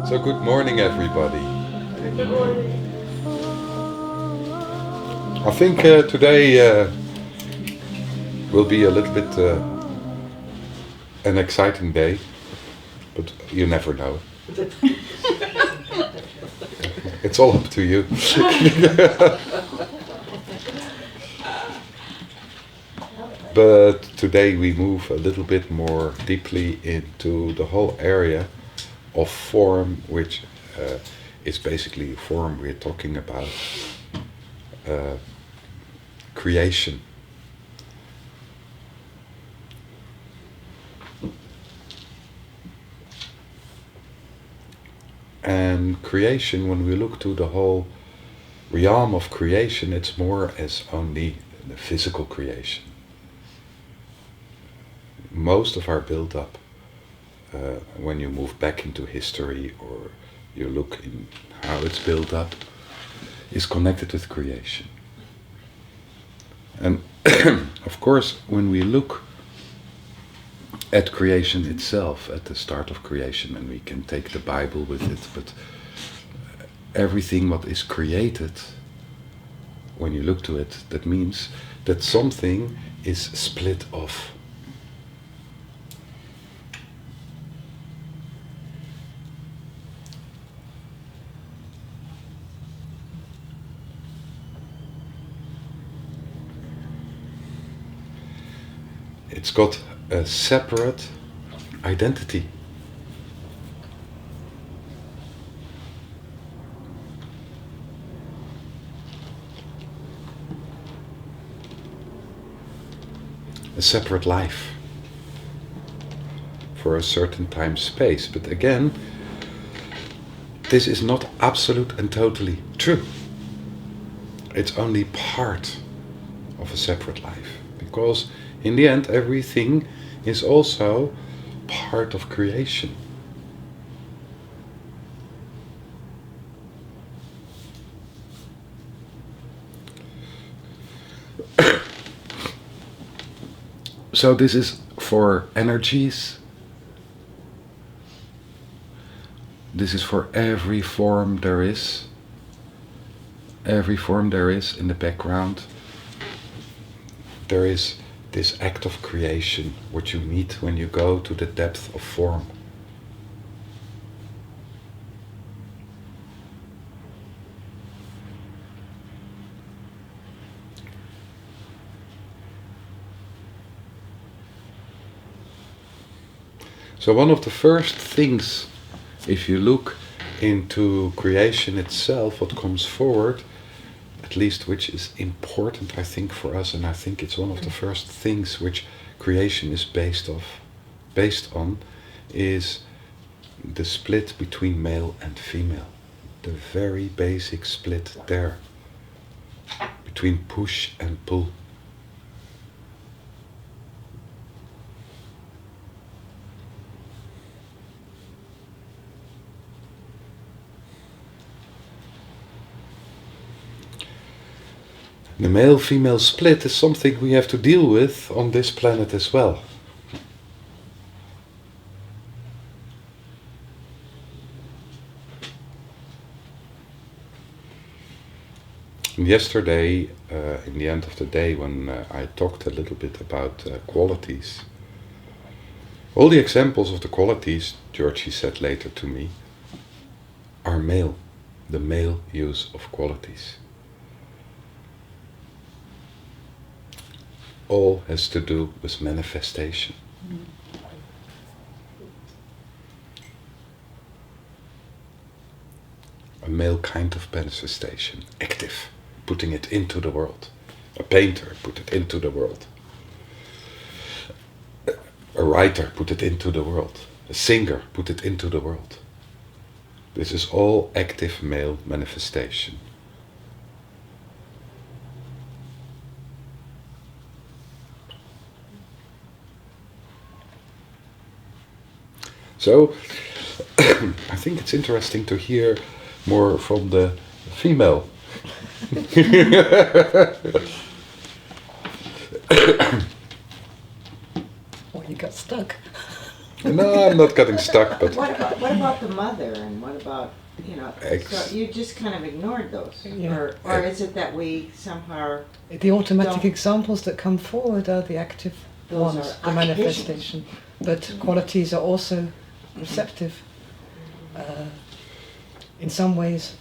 So good morning, everybody. Good morning. I think today will be a little bit an exciting day, but you never know. It's all up to you. But today we move a little bit more deeply into the whole area of form, which is basically form we're talking about. Creation. And creation, when we look to the whole realm of creation, it's more as only the physical creation. Most of our build-up, when you move back into history or you look in how it's built up, is connected with creation. And of course, when we look at creation itself, at the start of creation, and we can take the Bible with it, but everything what is created, when you look to it, that means that something is split off. It's got a separate identity. A separate life for a certain time space. But again, this is not absolute and totally true. It's only part of a separate life, because in the end everything is also part of creation. So this is for energies. This is for every form there is. Every form there is in the background. There is this act of creation, what you meet when you go to the depth of form. So one of the first things, if you look into creation itself, what comes forward, at least which is important, I think, for us, and I think it's one of the first things which creation is based on, is the split between male and female. The very basic split there, between push and pull. The male-female split is something we have to deal with on this planet as well. And yesterday, in the end of the day, when I talked a little bit about qualities, all the examples of the qualities, Georgi said later to me, are male, the male use of qualities. All has to do with manifestation. A male kind of manifestation, active, putting it into the world. A painter, put it into the world. A writer, put it into the world. A singer, put it into the world. This is all active male manifestation. So, I think it's interesting to hear more from the female. Oh, you got stuck. No, I'm not getting stuck, but What about the mother, and what about, you know, so you just kind of ignored those? Yeah. Or is it that we somehow, The automatic Don't- examples that come forward are the active Those ones, are the manifestation. But qualities are also receptive. In some ways,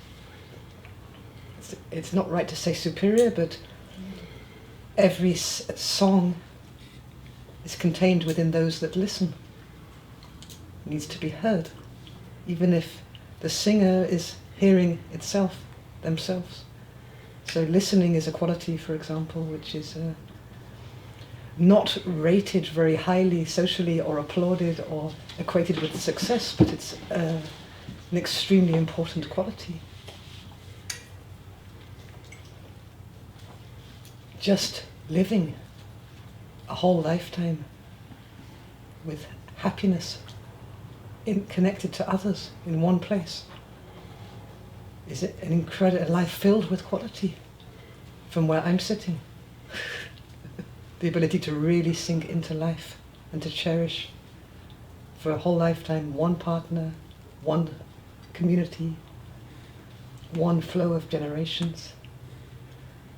it's not right to say superior, but every song is contained within those that listen. It needs to be heard, even if the singer is hearing themselves. So listening is a quality, for example, which is not rated very highly socially or applauded or equated with success, but it's an extremely important quality. Just living a whole lifetime with happiness connected to others in one place is an incredible life filled with quality from where I'm sitting. The ability to really sink into life and to cherish for a whole lifetime one partner, one community, one flow of generations.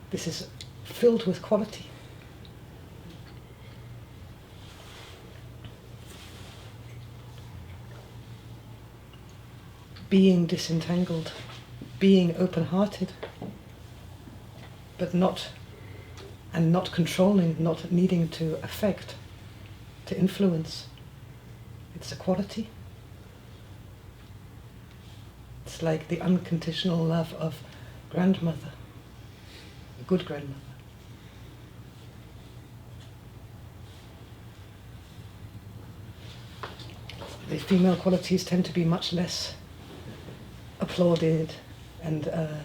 This is filled with quality. Being disentangled, being open-hearted, but not controlling, not needing to affect, to influence. It's a quality. It's like the unconditional love of grandmother, a good grandmother. The female qualities tend to be much less applauded, and then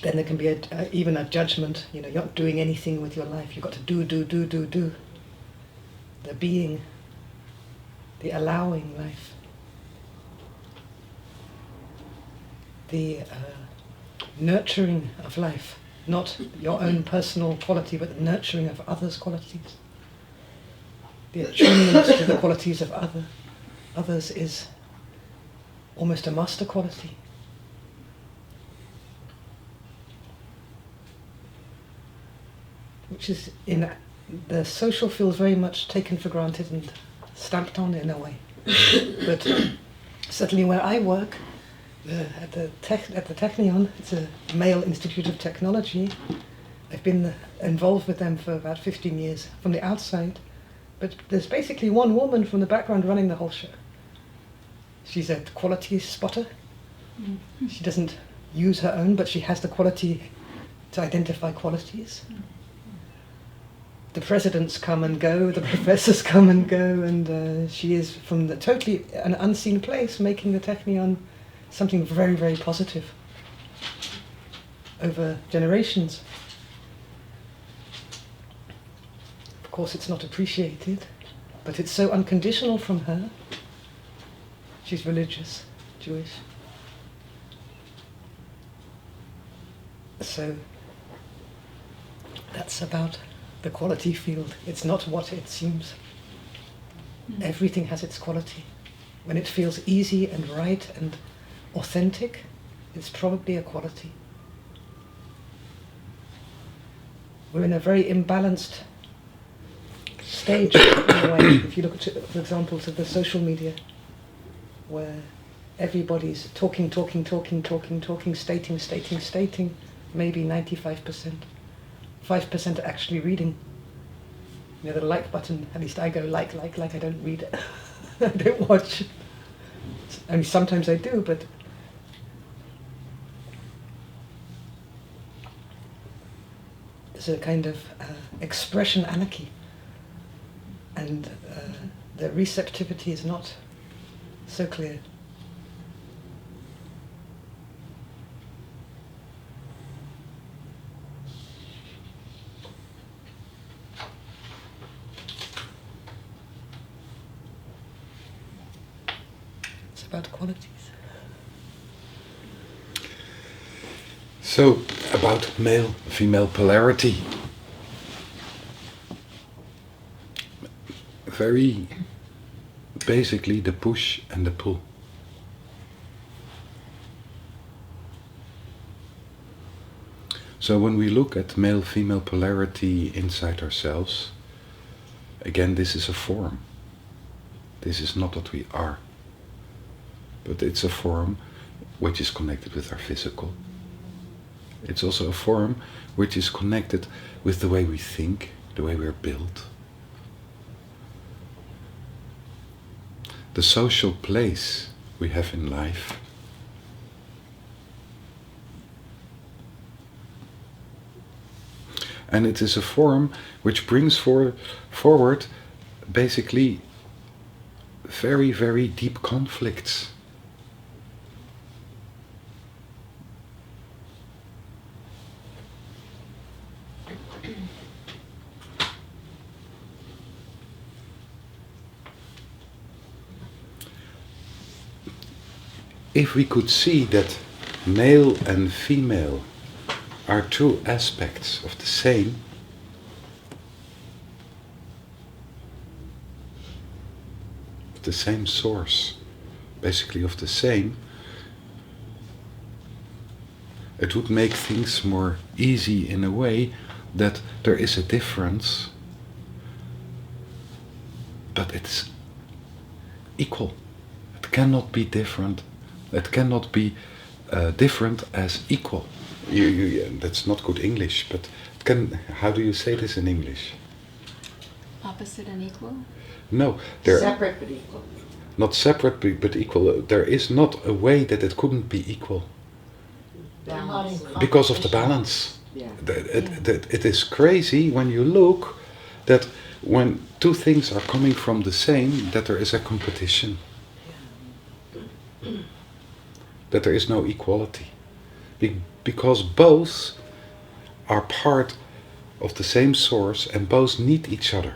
there can be even a judgment. You know, you're not doing anything with your life. You've got to do. The being, the allowing life, the nurturing of life, not your own personal quality, but the nurturing of others' qualities. The attunement to the qualities of others is almost a master quality. Which is in the social field very much taken for granted and stamped on in a way. But certainly where I work, at the Technion, it's a male institute of technology. I've been involved with them for about 15 years from the outside. But there's basically one woman from the background running the whole show. She's a quality spotter. Mm-hmm. She doesn't use her own, but she has the quality to identify qualities. Mm-hmm. The presidents come and go, the professors come and go, and she is from the totally an unseen place making the Technion something very, very positive over generations. Of course, it's not appreciated, but it's so unconditional from her. She's religious, Jewish. So that's about the quality field. It's not what it seems. Everything has its quality. When it feels easy and right and authentic, it's probably a quality. We're in a very imbalanced stage in a way. If you look at, for example, to the social media, where everybody's talking, stating, maybe 95%. 5% are actually reading. You know, the like button, at least I go like, I don't read it. I don't watch. I mean, sometimes I do, but there's a kind of expression anarchy, and the receptivity is not so clear. It's about qualities. So, about male-female polarity. Very basically the push and the pull. So when we look at male-female polarity inside ourselves, again, this is a form. This is not what we are. But it's a form which is connected with our physical. It's also a form which is connected with the way we think, the way we're built. The social place we have in life. And it is a form which brings forward basically very, very deep conflicts. If we could see that male and female are two aspects of the same, source, basically of the same, it would make things more easy in a way that there is a difference, but it's equal. It cannot be different. It cannot be different as equal. That's not good English, but how do you say this in English? Opposite and equal? No, separate but equal. Not separate but equal. There is not a way that it couldn't be equal. Balance. Because of the balance. Yeah. It is crazy when you look that when two things are coming from the same, that there is a competition. That there is no equality. Because both are part of the same source and both need each other.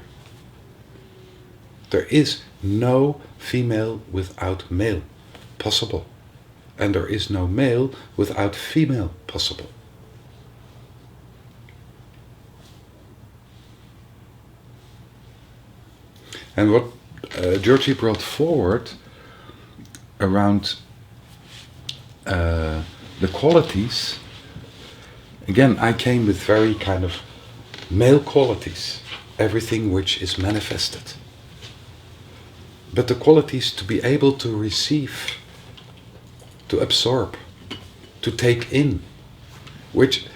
There is no female without male possible. And there is no male without female possible. And what Georgi brought forward around the qualities, again, I came with very kind of male qualities, everything which is manifested. But the qualities to be able to receive, to absorb, to take in, which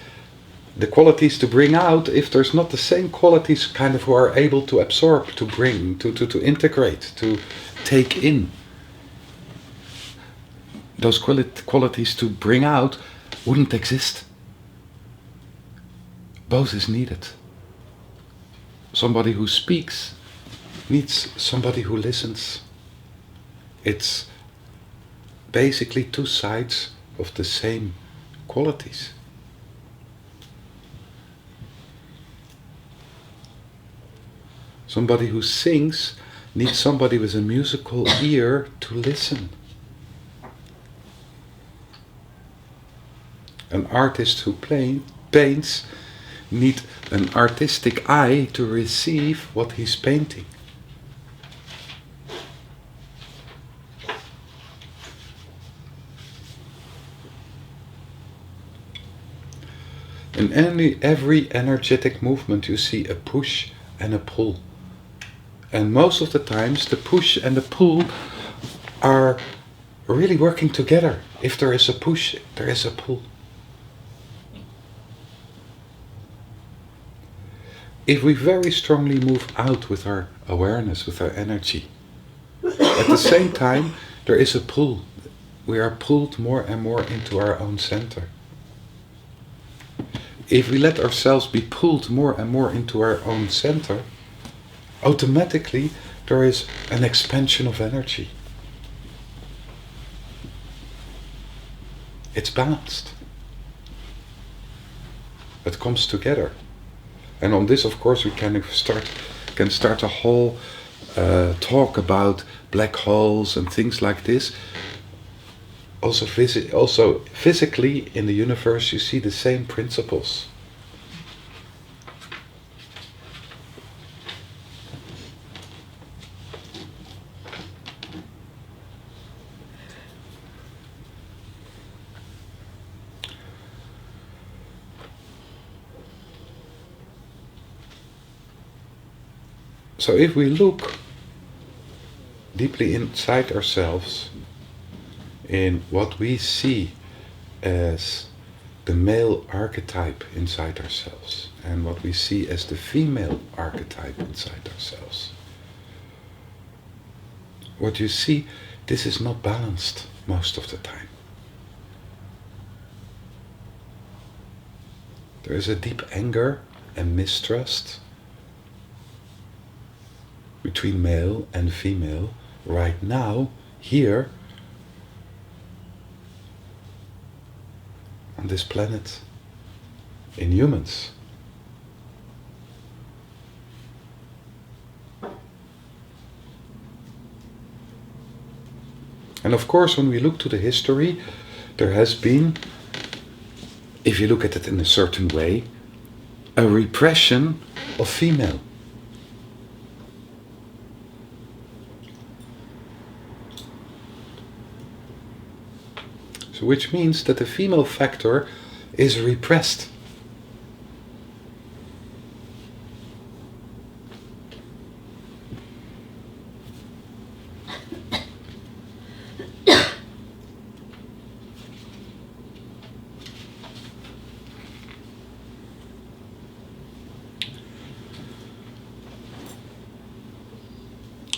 the qualities to bring out, if there's not the same qualities kind of who are able to absorb, to bring, to integrate, to take in, those qualities to bring out wouldn't exist. Both is needed. Somebody who speaks needs somebody who listens. It's basically two sides of the same qualities. Somebody who sings needs somebody with a musical ear to listen. An artist who paints needs an artistic eye to receive what he's painting. In every energetic movement you see a push and a pull. And most of the times the push and the pull are really working together. If there is a push, there is a pull. If we very strongly move out with our awareness, with our energy, at the same time there is a pull. We are pulled more and more into our own center. If we let ourselves be pulled more and more into our own center, automatically there is an expansion of energy. It's balanced. It comes together. And on this, of course, we can start a whole talk about black holes and things like this. Also physically in the universe, you see the same principles. So if we look deeply inside ourselves, in what we see as the male archetype inside ourselves, and what we see as the female archetype inside ourselves, what you see, this is not balanced most of the time. There is a deep anger and mistrust between male and female right now, here, on this planet, in humans. And of course, when we look to the history, there has been, if you look at it in a certain way, a repression of female. So which means that the female factor is repressed.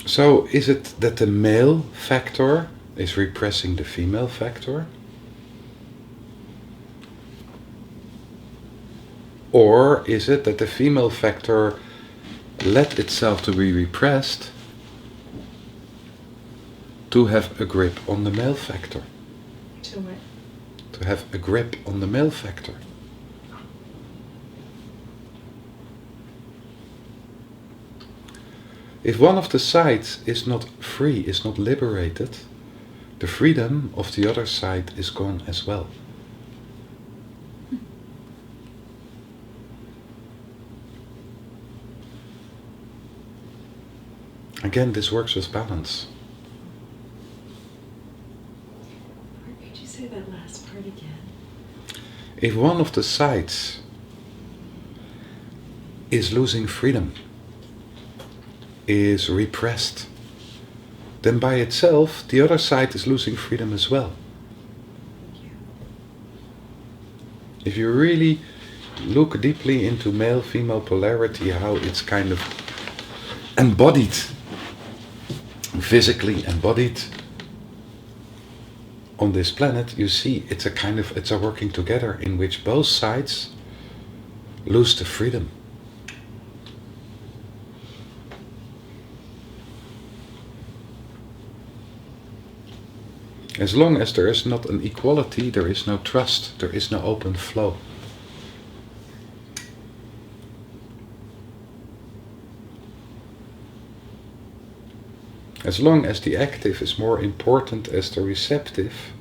So is it that the male factor is repressing the female factor? Or is it that the female factor let itself to be repressed to have a grip on the male factor? To have a grip on the male factor. If one of the sides is not free, is not liberated, the freedom of the other side is gone as well. Again, this works with balance. Could you say that last part again? If one of the sides is losing freedom, is repressed, then by itself the other side is losing freedom as well. If you really look deeply into male-female polarity, how it's kind of embodied, physically embodied on this planet, you see it's a working together in which both sides lose the freedom. As long as there is not an equality, there is no trust, there is no open flow. As long as the active is more important as the receptive,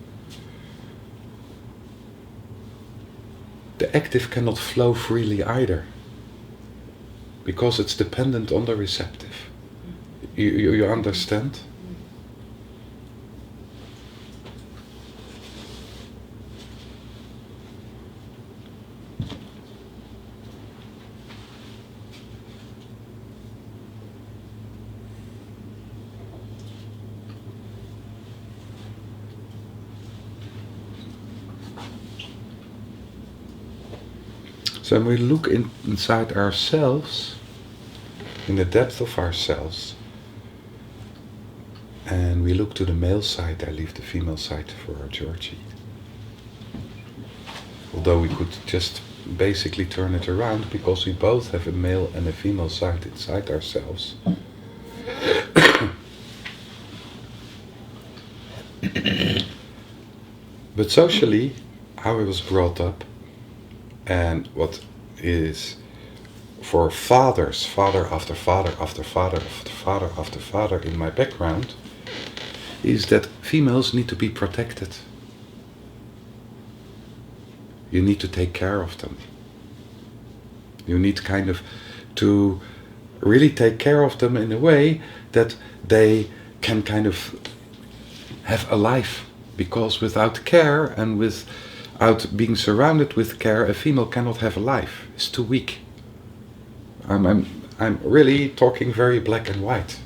the active cannot flow freely either, because it's dependent on the receptive. You understand? So when we look inside ourselves, in the depth of ourselves, and we look to the male side, I leave the female side for Georgi. Although we could just basically turn it around, because we both have a male and a female side inside ourselves. But socially, how I was brought up, and what is for fathers, father after father after father after father after father in my background, is that females need to be protected. You need to take care of them. You need kind of to really take care of them in a way that they can kind of have a life. Because without care and without being surrounded with care, a female cannot have a life. It's too weak. I'm I'm really talking very black and white.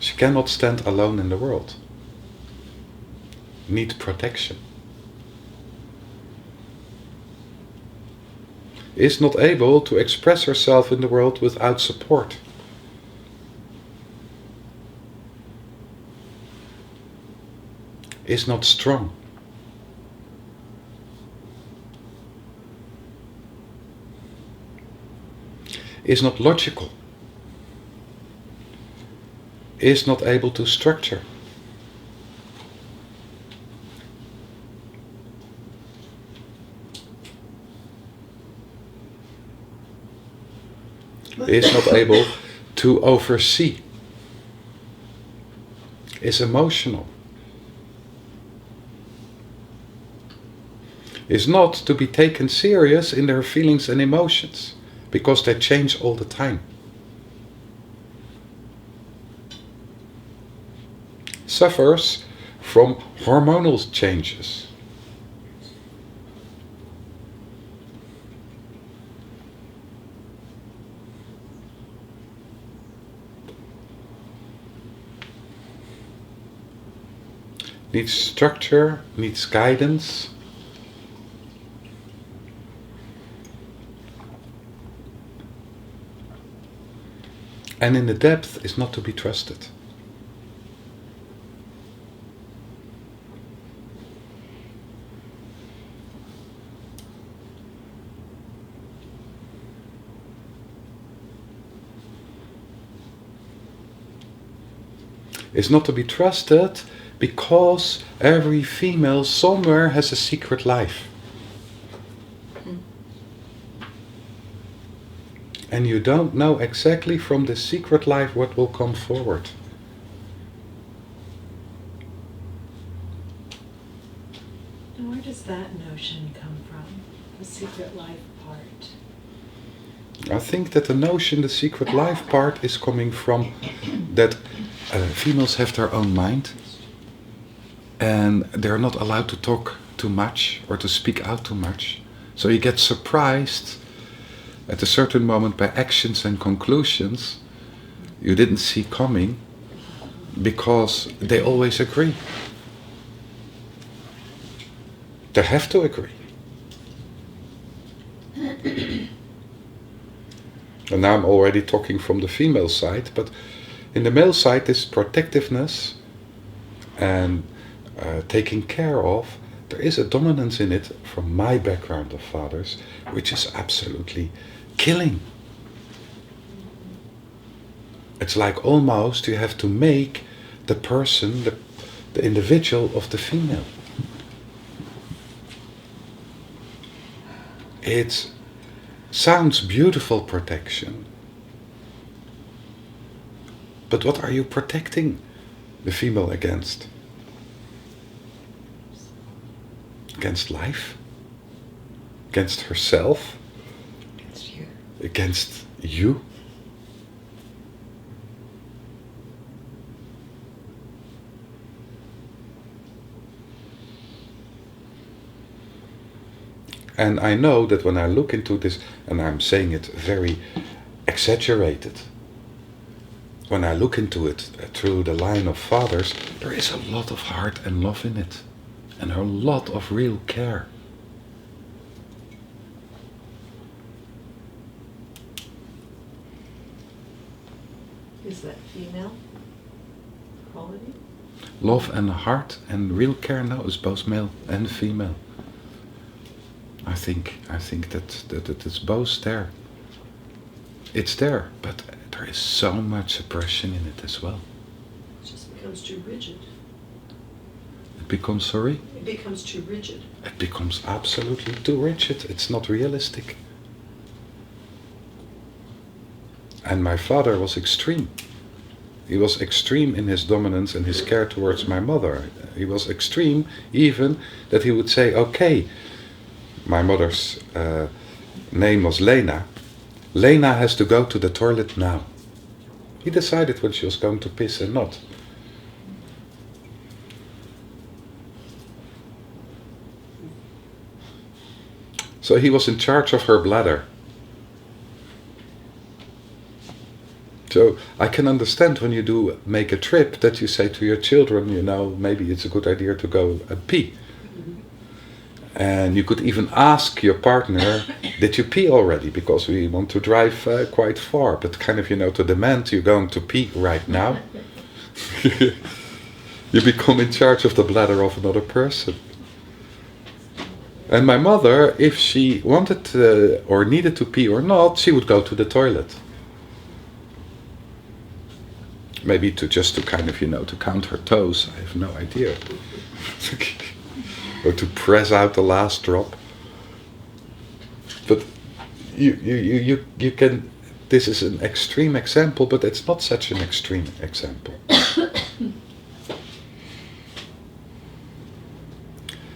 She cannot stand alone in the world. Need protection. Is not able to express herself in the world without support. Is not strong. Is not logical. Is not able to structure. Is not able to oversee. Is emotional. Is not to be taken serious in their feelings and emotions, because they change all the time. Suffers from hormonal changes. Needs structure, needs guidance. And in the depth is not to be trusted. Is not to be trusted because every female somewhere has a secret life. And you don't know exactly from the secret life what will come forward. And where does that notion come from? The secret life part? I think that the notion, the secret life part, is coming from that females have their own mind and they're not allowed to talk too much or to speak out too much. So you get surprised at a certain moment by actions and conclusions you didn't see coming, because they always agree. They have to agree. And now I'm already talking from the female side, but in the male side, this protectiveness and taking care of, there is a dominance in it from my background of fathers, which is absolutely killing. It's like almost you have to make the person, the individual of the female. It sounds beautiful, protection. But what are you protecting the female against? Against life? Against herself? Against you. Against you? And I know that when I look into this, and I'm saying it very exaggerated, when I look into it through the line of fathers, there is a lot of heart and love in it, and a lot of real care. Is that female quality? Love and heart and real care now is both male and female. I think that it's both there. It's there, but there is so much suppression in it as well. It just becomes too rigid. It becomes, sorry? It becomes too rigid. It becomes absolutely too rigid. It's not realistic. And my father was extreme. He was extreme in his dominance and his care towards my mother. He was extreme even that he would say, okay, my mother's name was Lena. Lena has to go to the toilet now. He decided when she was going to piss and not. So he was in charge of her bladder. So I can understand when you do make a trip that you say to your children, you know, maybe it's a good idea to go and pee. And you could even ask your partner, did you pee already? Because we want to drive quite far. But kind of, you know, to demand you're going to pee right now. You become in charge of the bladder of another person. And my mother, if she wanted or needed to pee or not, she would go to the toilet. Maybe just to kind of, you know, to count her toes. I have no idea. Or to press out the last drop. But you can, this is an extreme example, but it's not such an extreme example.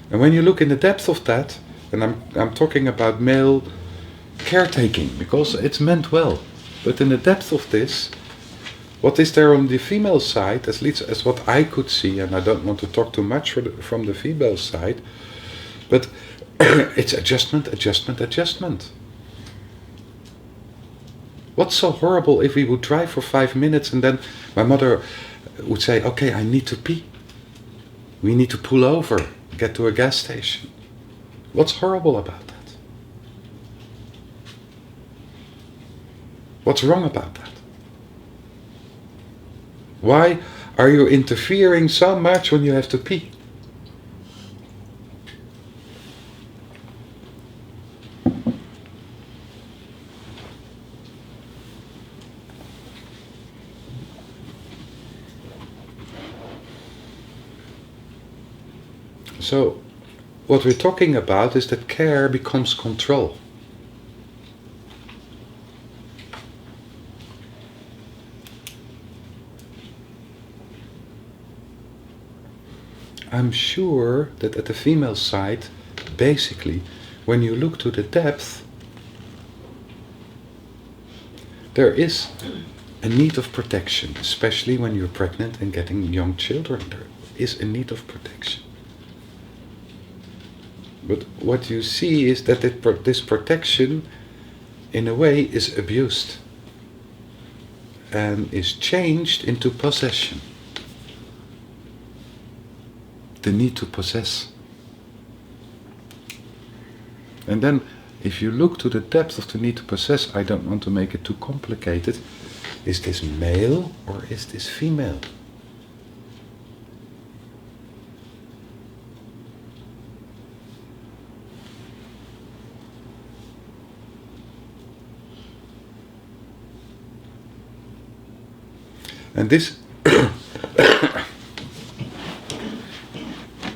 And when you look in the depth of that, and I'm talking about male caretaking, because it's meant well, but in the depth of this, what is there on the female side, at least as what I could see, and I don't want to talk too much from the female side, but it's adjustment, adjustment, adjustment. What's so horrible if we would drive for 5 minutes and then my mother would say, okay, I need to pee. We need to pull over, get to a gas station. What's horrible about that? What's wrong about that? Why are you interfering so much when you have to pee? So, what we're talking about is that care becomes control. I'm sure that at the female side, basically, when you look to the depth, there is a need of protection, especially when you're pregnant and getting young children. There is a need of protection. But what you see is that this protection, in a way, is abused and is changed into possession. The need to possess. And then, if you look to the depth of the need to possess, I don't want to make it too complicated. Is this male or is this female? And this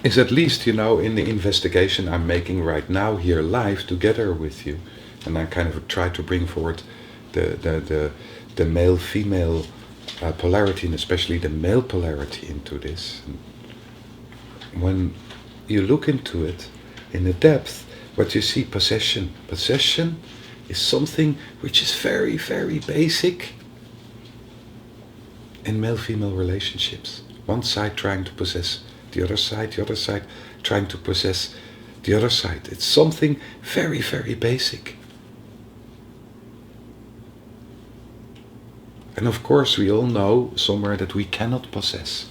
is at least, you know, in the investigation I'm making right now here live together with you. And I kind of try to bring forward the male-female polarity, and especially the male polarity into this. And when you look into it in the depth, what you see, possession. Possession is something which is very, very basic in male-female relationships. One side trying to possess the other side trying to possess the other side. It's something very, very basic. And of course we all know somewhere that we cannot possess.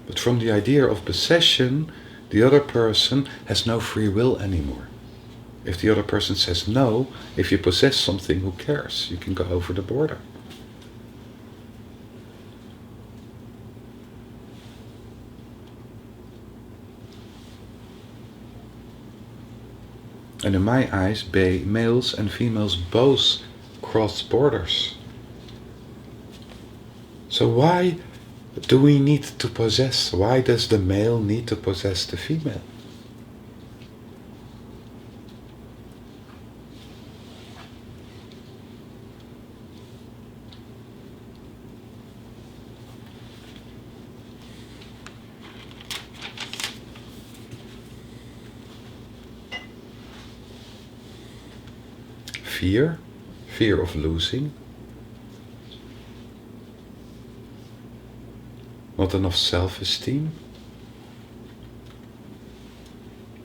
But from the idea of possession, the other person has no free will anymore. If the other person says no, if you possess something, who cares? You can go over the border. And in my eyes, males and females both cross borders. So why do we need to possess? Why does the male need to possess the female? Fear of losing, not enough self-esteem,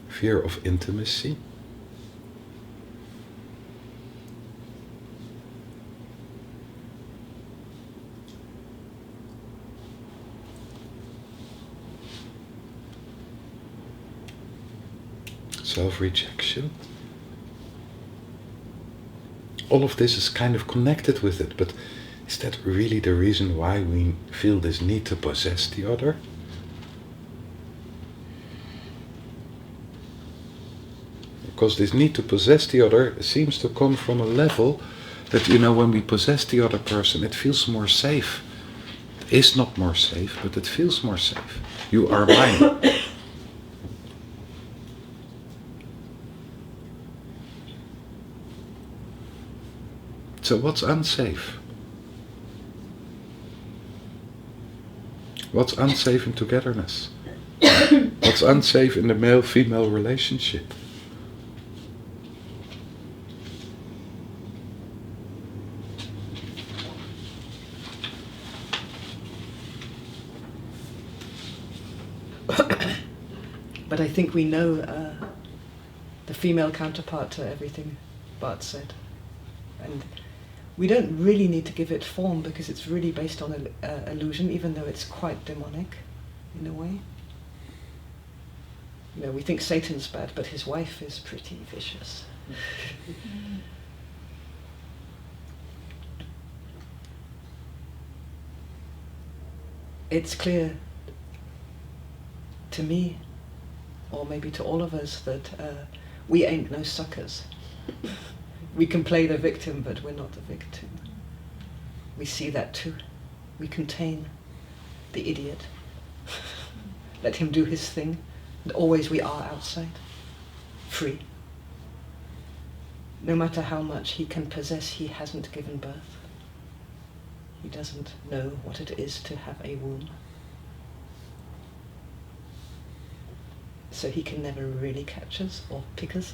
fear of intimacy, self-rejection. All of this is kind of connected with it, but is that really the reason why we feel this need to possess the other? Because this need to possess the other seems to come from a level that, when we possess the other person, it feels more safe. It is not more safe, but it feels more safe. You are mine. So what's unsafe? What's unsafe in togetherness? What's unsafe in the male-female relationship? But I think we know the female counterpart to everything Bart said. And we don't really need to give it form because it's really based on illusion, even though it's quite demonic in a way. We think Satan's bad, but his wife is pretty vicious. It's clear to me, or maybe to all of us, that we ain't no suckers. We can play the victim, but we're not the victim. We see that too. We contain the idiot. Let him do his thing, and always we are outside, free. No matter how much he can possess, he hasn't given birth. He doesn't know what it is to have a womb. So he can never really catch us or pick us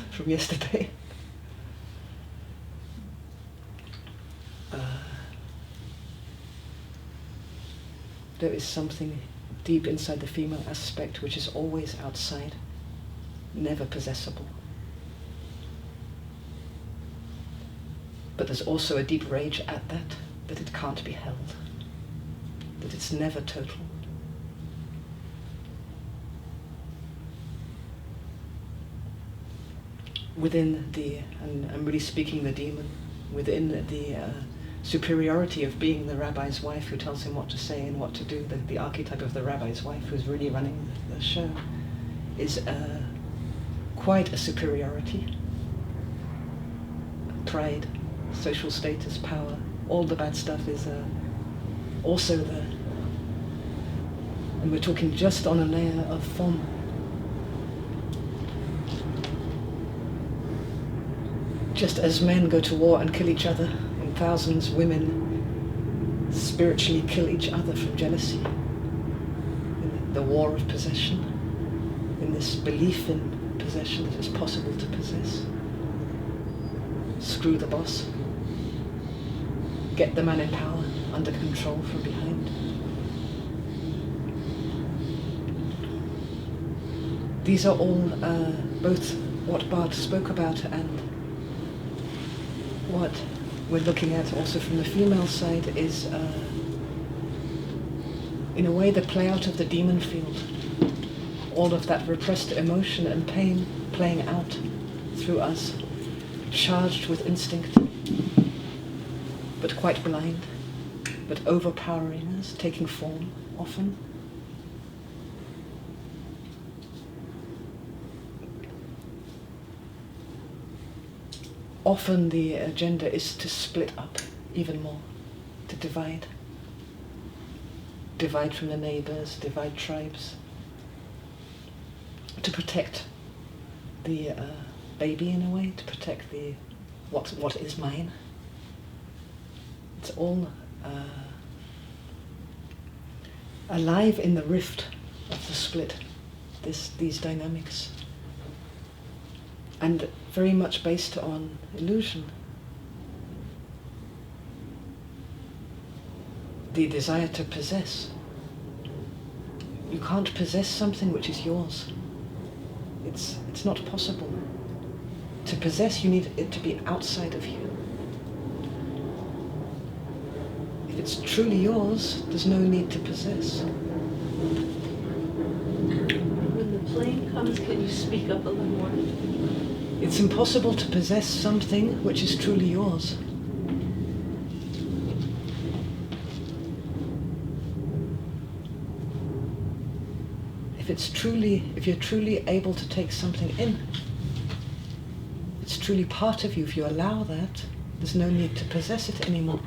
from yesterday. There is something deep inside the female aspect which is always outside, never possessible. But there's also a deep rage at that it can't be held, that it's never total. Within and I'm really speaking the demon, within the superiority of being the rabbi's wife who tells him what to say and what to do, the archetype of the rabbi's wife who's really running the show, is quite a superiority. Pride, social status, power, all the bad stuff is also there. And we're talking just on a layer of form. Just as men go to war and kill each other, in thousands, women spiritually kill each other from jealousy, in the war of possession, in this belief in possession that it's possible to possess. Screw the boss. Get the man in power under control from behind. These are all both what Bart spoke about and what we're looking at also from the female side is, in a way, the play out of the demon field. All of that repressed emotion and pain playing out through us, charged with instinct, but quite blind, but overpowering us, taking form often. Often the agenda is to split up even more, to divide. Divide from the neighbors, divide tribes. To protect the baby in a way, to protect the what is mine. It's all alive in the rift of the split, these dynamics. And very much based on illusion. The desire to possess. You can't possess something which is yours. It's not possible. To possess, you need it to be outside of you. If it's truly yours, there's no need to possess. When the plane comes, can you speak up a little more? It's impossible to possess something which is truly yours. If you're truly able to take something in, it's truly part of you. If you allow that, there's no need to possess it anymore.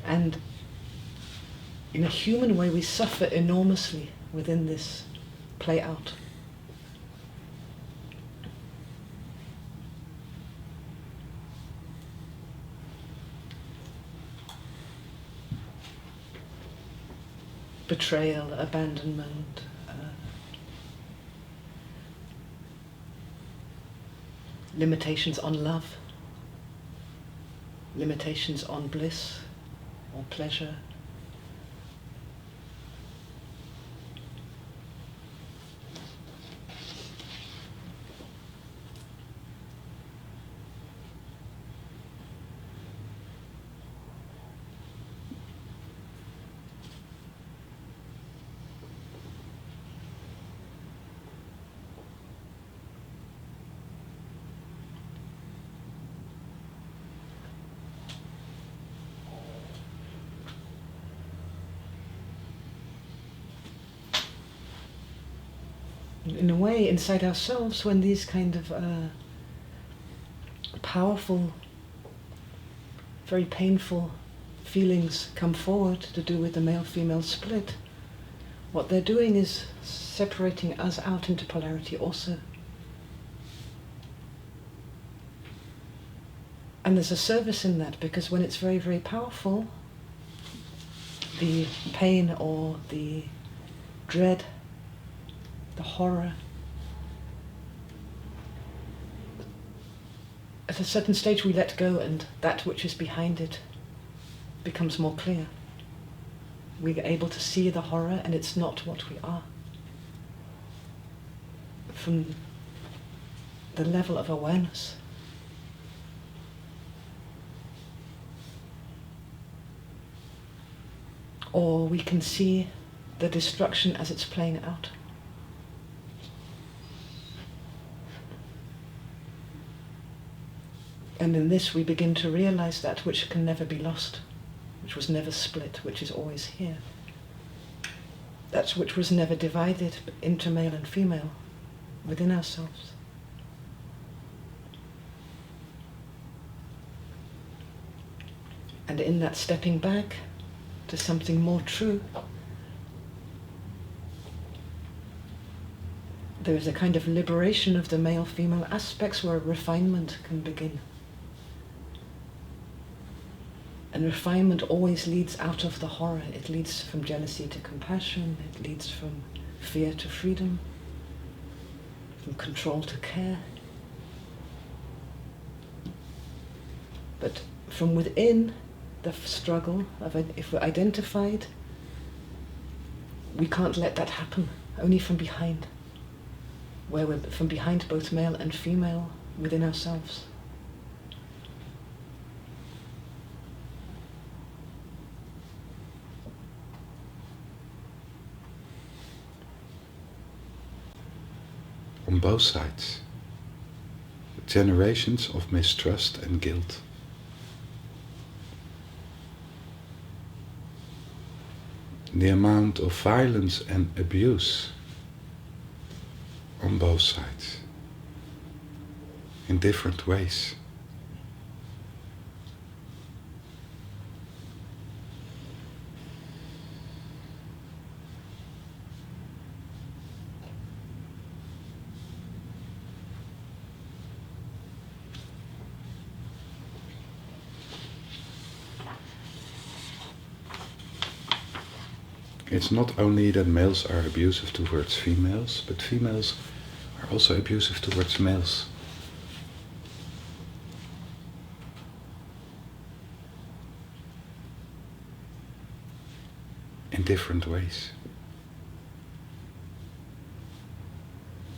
And in a human way, we suffer enormously within this play out. Betrayal, abandonment, limitations on love, limitations on bliss or pleasure. In a way, inside ourselves, when these kind of powerful, very painful feelings come forward to do with the male-female split, what they're doing is separating us out into polarity also. And there's a service in that, because when it's very, very powerful, the pain or the dread, the horror, at a certain stage we let go, and that which is behind it becomes more clear. We're able to see the horror, and it's not what we are. From the level of awareness. Or we can see the destruction as it's playing out. And in this we begin to realize that which can never be lost, which was never split, which is always here. That which was never divided into male and female within ourselves. And in that stepping back to something more true, there is a kind of liberation of the male-female aspects where refinement can begin. And refinement always leads out of the horror. It leads from jealousy to compassion. It leads from fear to freedom, from control to care. But from within the struggle, if we're identified, we can't let that happen, only from behind, where we're from behind both male and female within ourselves. On both sides, generations of mistrust and guilt. The amount of violence and abuse on both sides, in different ways. It's not only that males are abusive towards females, but females are also abusive towards males. in different ways.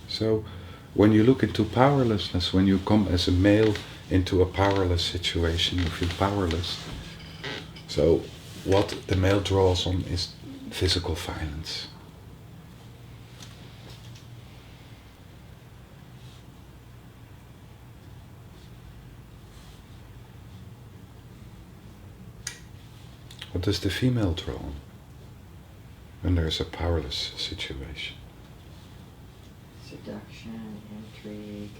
So when you look into powerlessness, when you come as a male into a powerless situation, you feel powerless. So what the male draws on is physical violence. What does the female draw on when there's a powerless situation? Seduction, intrigue.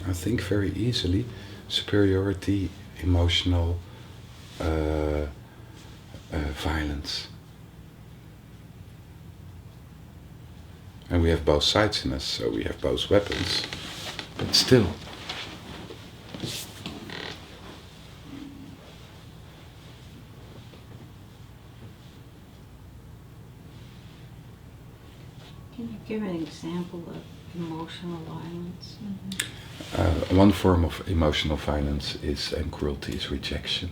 I think very easily superiority, emotional violence. And we have both sides in us, so we have both weapons. But still, Can you give an example of emotional violence? one form of emotional violence is, and cruelty is, rejection.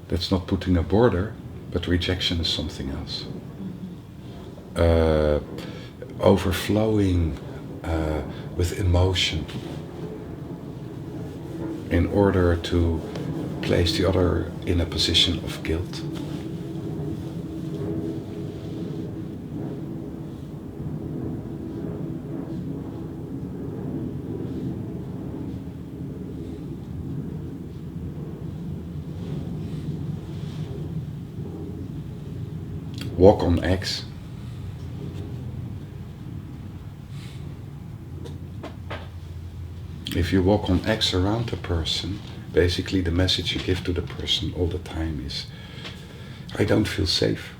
That's not putting a border, but rejection is something else. Overflowing with emotion in order to place the other in a position of guilt. Walk on eggs. If you walk on eggs around a person, basically the message you give to the person all the time is, I don't feel safe.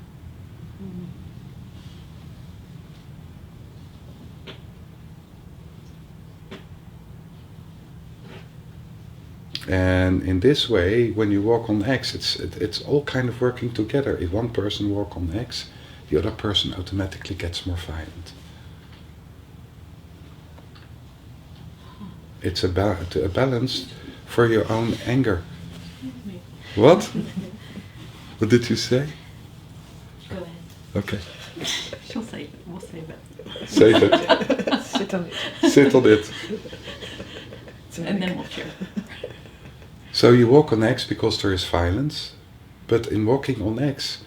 And in this way, when you walk on eggs, it's all kind of working together. If one person walks on eggs, the other person automatically gets more violent. It's a balance for your own anger. What? What did you say? Go ahead. Okay. She'll save it. We'll save it. Save it. Sit on it. Sit on it. And then we'll share. So you walk on eggs because there is violence, but in walking on eggs,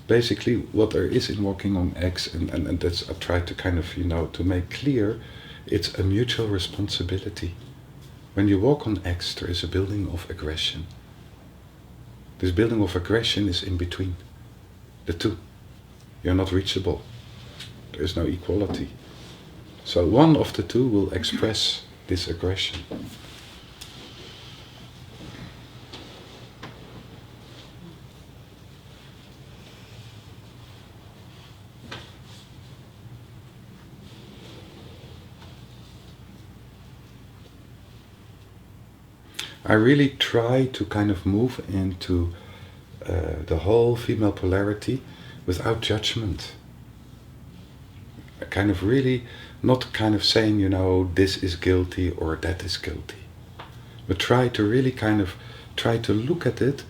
basically what there is in walking on eggs, and that's I try to kind of, to make clear, it's a mutual responsibility. When you walk on eggs, there is a building of aggression. This building of aggression is in between the two. You're not reachable. There is no equality. So one of the two will express this aggression. I really try to kind of move into the whole female polarity without judgment. I kind of really not kind of saying, this is guilty or that is guilty. But try to really kind of try to look at it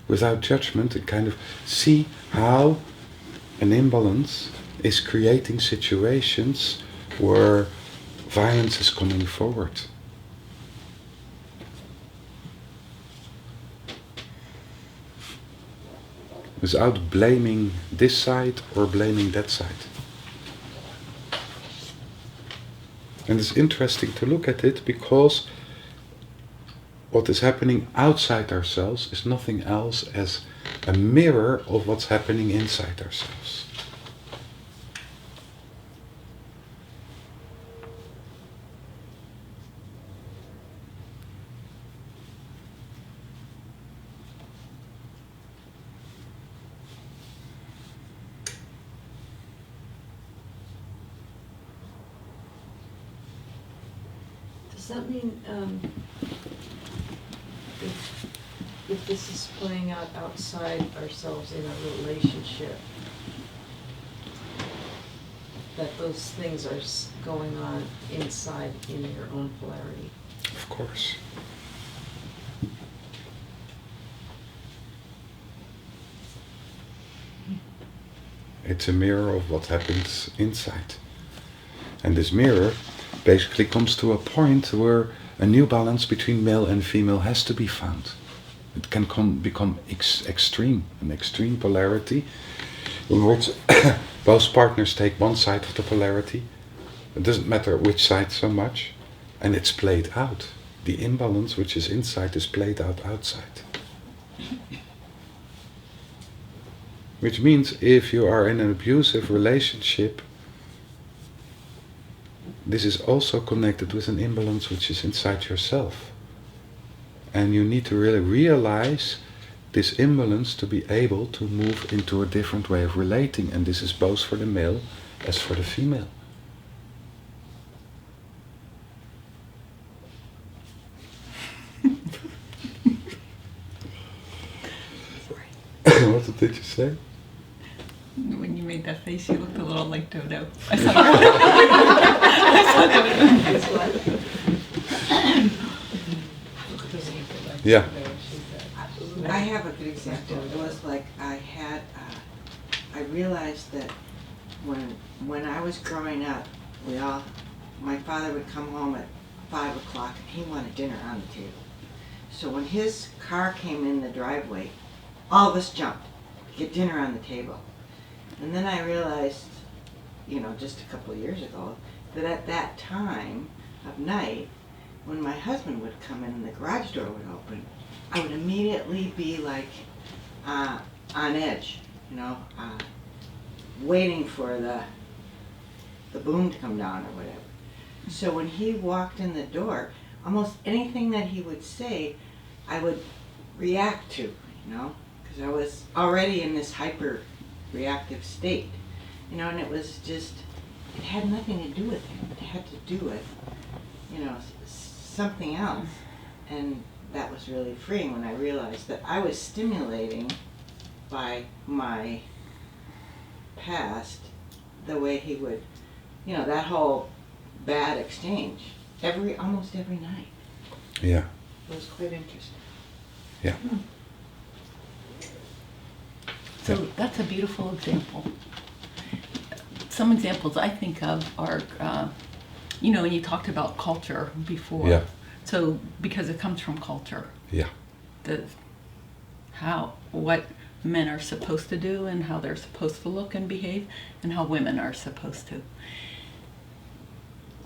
without judgment and kind of see how an imbalance is creating situations where violence is coming forward. Without blaming this side or blaming that side. And it's interesting to look at it because what is happening outside ourselves is nothing else as a mirror of what's happening inside ourselves. Does that mean if this is playing out outside ourselves in a relationship, that those things are going on inside in your own polarity. Of course. It's a mirror of what happens inside. And this mirror basically comes to a point where a new balance between male and female has to be found. It can become extreme, an extreme polarity in which both partners take one side of the polarity. It doesn't matter which side so much, and it's played out. The imbalance which is inside is played out outside. Which means if you are in an abusive relationship, this is also connected with an imbalance which is inside yourself. And you need to really realize this imbalance to be able to move into a different way of relating. And this is both for the male as for the female. What did you say? When you made that face, you looked a little like Dodo. I saw Dodo. Yeah. I have a good example. It was like I realized that when I was growing up, my father would come home at 5 o'clock and he wanted dinner on the table. So when his car came in the driveway, all of us jumped to get dinner on the table. And then I realized, just a couple of years ago, that at that time of night, when my husband would come in and the garage door would open, I would immediately be like on edge, waiting for the boom to come down or whatever. So when he walked in the door, almost anything that he would say, I would react to, because I was already in this hyper reactive state, and it was just, it had nothing to do with him. It had to do with, something else. And that was really freeing when I realized that I was stimulating by my past the way he would, that whole bad exchange almost every night. Yeah. It was quite interesting. Yeah. So that's a beautiful example. Some examples I think of are, when you talked about culture before. Yeah. So because it comes from culture. Yeah. What men are supposed to do and how they're supposed to look and behave and how women are supposed to.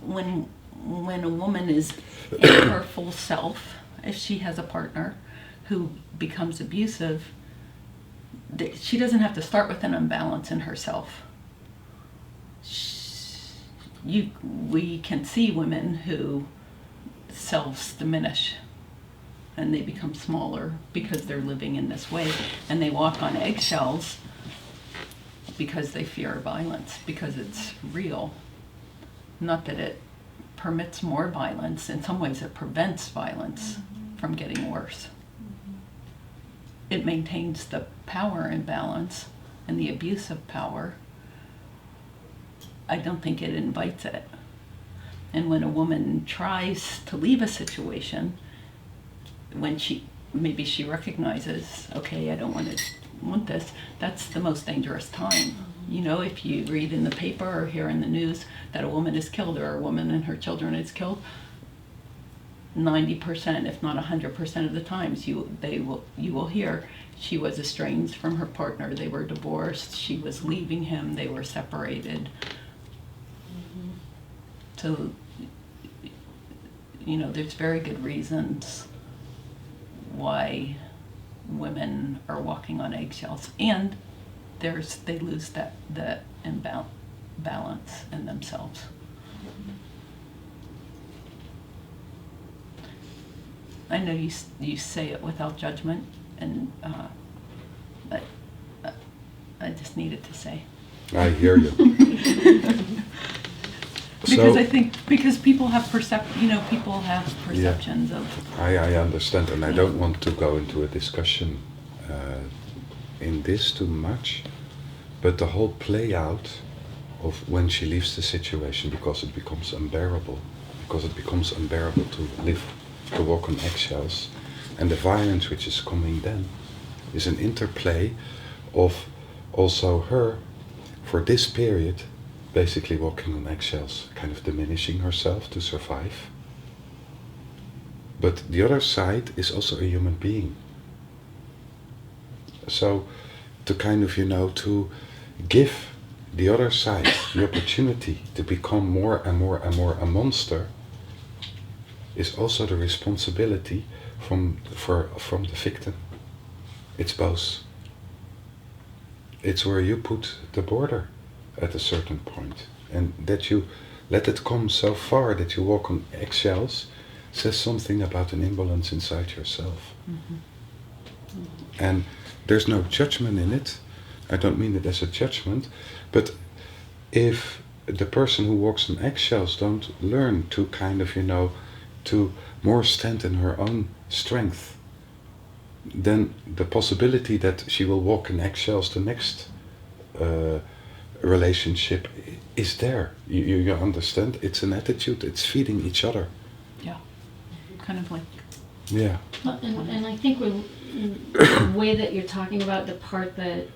When a woman is in her full self, if she has a partner who becomes abusive, she doesn't have to start with an imbalance in herself. We can see women who selves diminish and they become smaller because they're living in this way, and they walk on eggshells because they fear violence, because it's real. Not that it permits more violence. In some ways it prevents violence from getting worse. It maintains the power imbalance and the abuse of power. I don't think it invites it. And when a woman tries to leave a situation, when she recognizes, okay, I don't want this, that's the most dangerous time. If you read in the paper or hear in the news that a woman is killed or a woman and her children is killed, 90%, if not 100% of the times, you will hear she was estranged from her partner, they were divorced, she was leaving him, they were separated. So, there's very good reasons why women are walking on eggshells, and they lose the balance in themselves. I know you say it without judgment, and but I just needed to say. I hear you. Because I think people have perceptions of. I understand, and I don't want to go into a discussion in this too much, but the whole play out of when she leaves the situation, because it becomes unbearable. Because it becomes unbearable to walk on eggshells. And the violence which is coming then is an interplay of also her, for this period, basically walking on eggshells, kind of diminishing herself to survive. But the other side is also a human being. So to kind of, to give the other side the opportunity to become more and more and more a monster is also the responsibility from the victim. It's both. It's where you put the border at a certain point, and that you let it come so far that you walk on eggshells says something about an imbalance inside yourself. And there's no judgment in it. I don't mean it as a judgment, but if the person who walks on eggshells don't learn to kind of, to more stand in her own strength, then the possibility that she will walk in eggshells the next relationship is there. You understand? It's an attitude. It's feeding each other. Yeah. Kind of like. Yeah. And I think the way that you're talking about the part that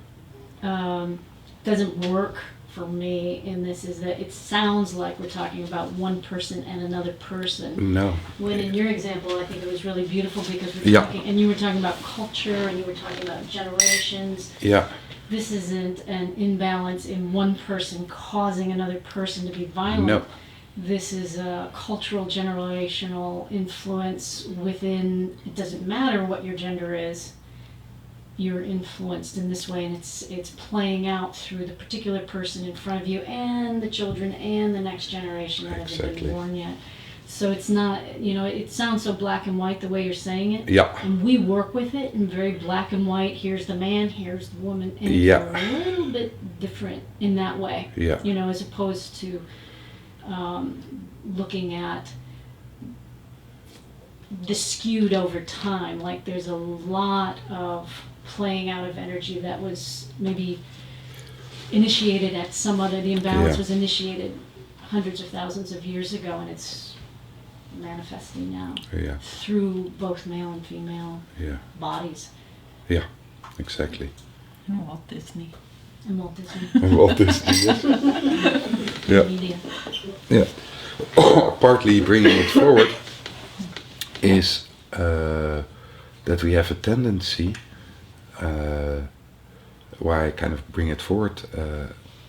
doesn't work for me in this is that it sounds like we're talking about one person and another person. No. When in your example, I think it was really beautiful because we're talking, and you were talking about culture and you were talking about generations. Yeah. This isn't an imbalance in one person causing another person to be violent. No. This is a cultural, generational influence within, it doesn't matter what your gender is, you're influenced in this way, and it's playing out through the particular person in front of you and the children and the next generation that hasn't been born yet. So it's not, it sounds so black and white the way you're saying it. Yeah. And we work with it in very black and white. Here's the man, here's the woman, and Yeah. it's a little bit different in that way. Yeah. As opposed to looking at the skewed over time. Like there's a lot of playing out of energy that was maybe initiated at the imbalance was initiated hundreds of thousands of years ago, and it's manifesting now through both male and female bodies. Yeah, exactly. And Walt Disney. And Walt Disney. And Walt Disney, yes. Yeah. Media. Yeah. Partly bringing it forward is that we have a tendency, why I kind of bring it forward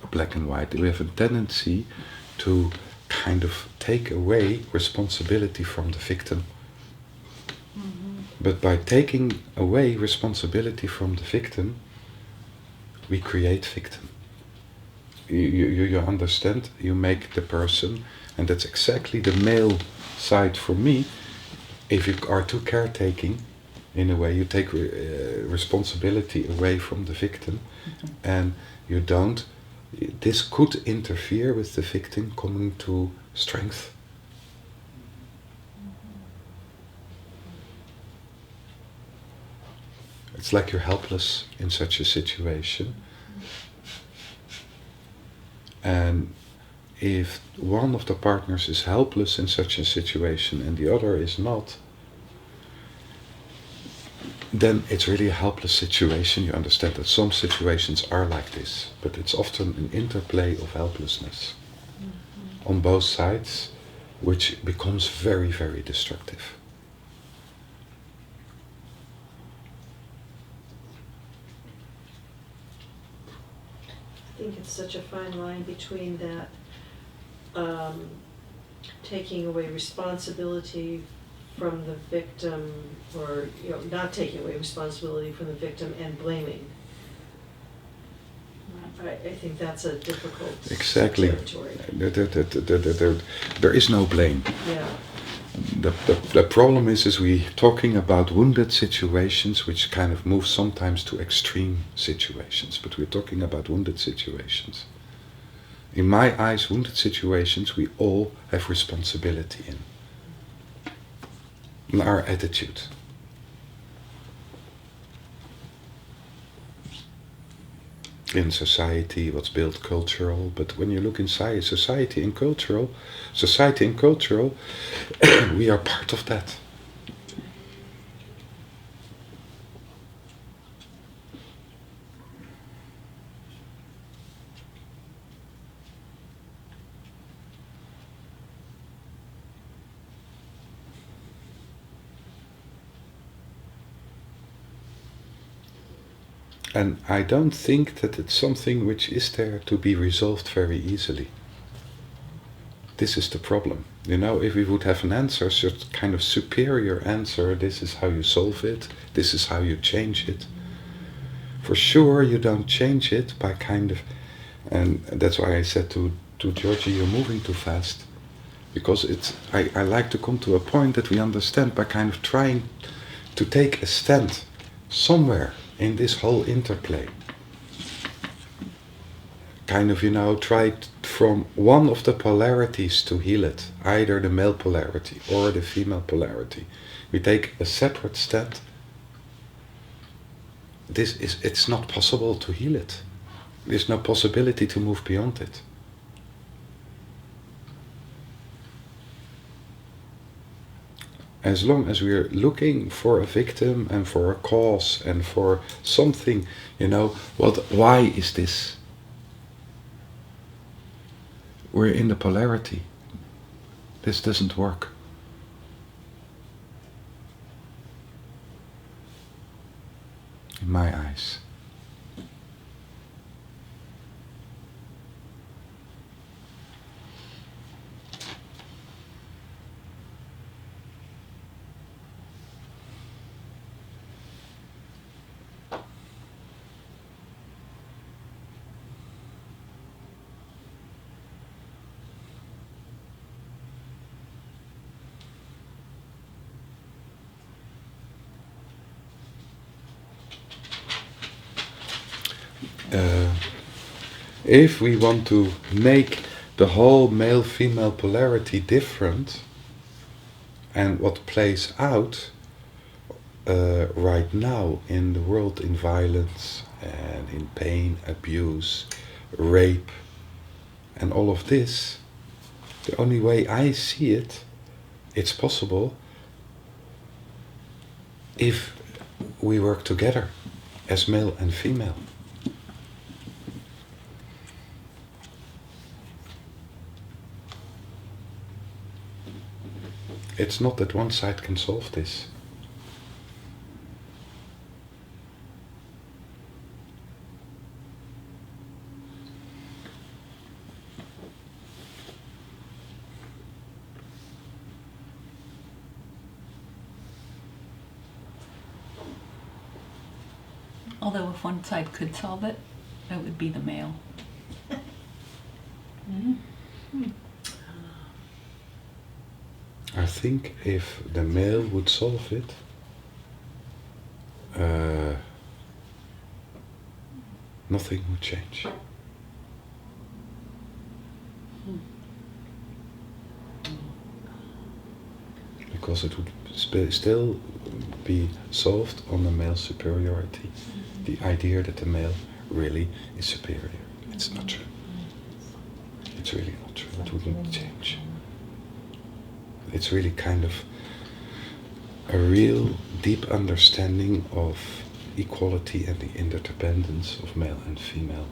black and white, we have a tendency to kind of take away responsibility from the victim. But by taking away responsibility from the victim, we create victim. You understand? You make the person, and that's exactly the male side for me. If you are too caretaking, in a way, you take responsibility away from the victim, and you don't. This could interfere with the victim coming to strength. It's like you're helpless in such a situation. And if one of the partners is helpless in such a situation and the other is not, then it's really a helpless situation. You understand that some situations are like this, but it's often an interplay of helplessness on both sides, which becomes very, very destructive. I think it's such a fine line between that taking away responsibility from the victim, or not taking away responsibility from the victim and blaming. I think that's a difficult territory. There is no blame. Yeah. The problem is we talking about wounded situations, which kind of move sometimes to extreme situations, but we're talking about wounded situations. In my eyes, wounded situations we all have responsibility in our attitude. in society, what's built cultural, but when you look inside society and cultural, we are part of that. And I don't think that it's something which is there to be resolved very easily. This is the problem. You know, if we would have an answer, some kind of superior answer, this is how you solve it, this is how you change it. For sure you don't change it by kind of, and that's why I said to Georgi, you're moving too fast. Because I like to come to a point that we understand by kind of trying to take a stand somewhere in this whole interplay. Kind of, you know, try from one of the polarities to heal it, either the male polarity or the female polarity. We take a separate stand. It's not possible to heal it. There's no possibility to move beyond it. As long as we're looking for a victim and for a cause and for something, you know, why is this? We're in the polarity. This doesn't work. In my eyes. If we want to make the whole male-female polarity different, and what plays out right now in the world in violence and in pain, abuse, rape, and all of this, the only way I see it, it's possible if we work together as male and female. It's not that one side can solve this. Although if one side could solve it, it would be the male. I think if the male would solve it, nothing would change. Because it would still be solved on the male superiority. The idea that the male really is superior. It's not true. It's really not true. It wouldn't change. It's really kind of a real deep understanding of equality and the interdependence of male and female.